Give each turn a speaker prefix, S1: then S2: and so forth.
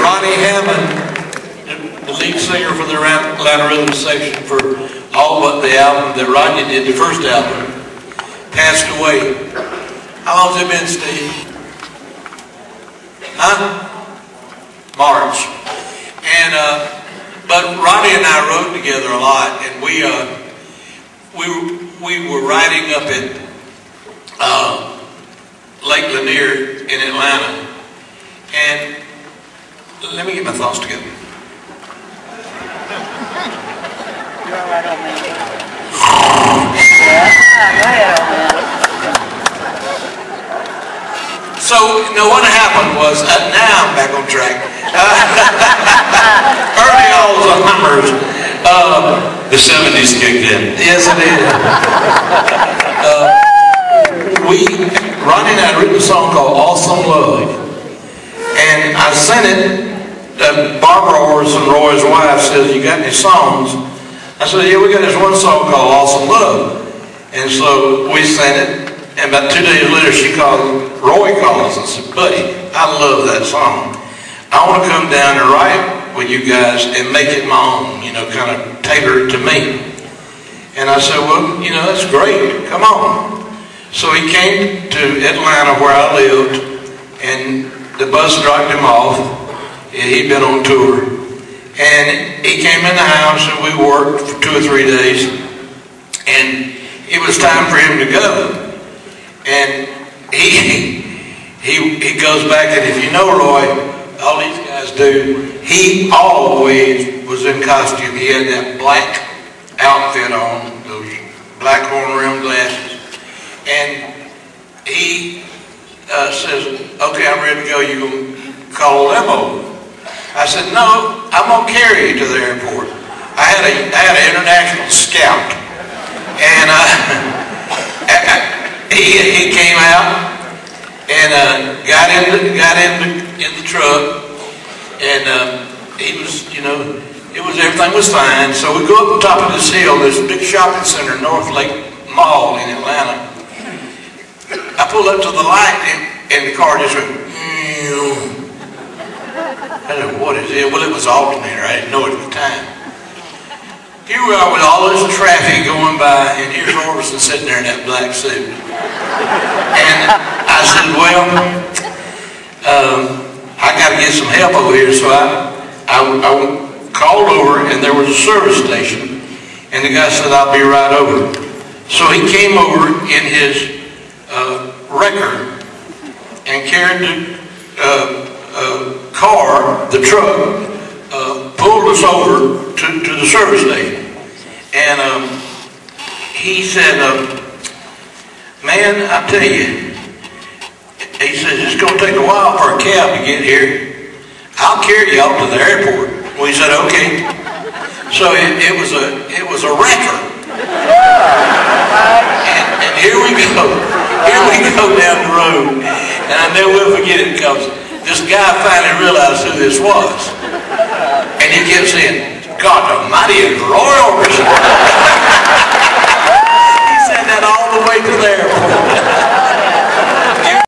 S1: Ronnie Hammond, the lead singer for the Atlanta Rhythm section for all but the album that Rodney did, the first album, passed away. How long's it been, Steve? Huh? March. And but Ronnie and I rode together a lot, and we were riding up at Lake Lanier in Atlanta, and let me get my thoughts together.
S2: You're all right, old man. Yeah, go ahead, old man.
S1: So, no, what happened was, now I'm back on track. Early all the numbers.
S3: The 70s kicked in.
S1: Yes, it did. Ronnie and I had written a song called Awesome Love. And I sent it. Barbara Orbison, Roy's wife, says, "You got any songs?" I said, "Yeah, we got this one song called Awesome Love." And so we sent it. And about 2 days later, Roy calls and said, "Buddy, I love that song. I want to come down and write with you guys and make it my own, kind of tailor it to me." And I said, "Well, that's great. Come on." So he came to Atlanta where I lived, and the bus dropped him off. He'd been on tour. And he came in the house, and we worked for 2 or 3 days. And it was time for him to go. And he goes back, and if you know Roy, all these guys do, he always was in costume. He had that black outfit on, those black horn-rimmed glasses. And he says, "Okay, I'm ready to go. You going to call a limo?" I said, "No, I'm going to carry you to the airport." I had an international scout. And he came out and got in the truck, and everything was fine. So we go up the top of this hill, this big shopping center, North Lake Mall in Atlanta. I pulled up to the light, and the car just went. I said, "What is it?" Well, it was alternator. I didn't know it at the time. Here we are with all this traffic going by, and here's Orbison sitting there in that black suit. And I said, "Well, I got to get some help over here." So I called over, and there was a service station, and the guy said, "I'll be right over." So he came over in his wrecker and carried the car, the truck, pulled us over to the service station. And he said, "Man, I tell you," he says, "it's going to take a while for a cab to get here. I'll carry y'all to the airport." Well, he said, "Okay." So it was a wrecker. And here we go. Here we go down the road. And I never will forget it, because this guy finally realized who this was. And he kept saying, "God almighty, it's Roy Orbison." He said that all the way to the airport.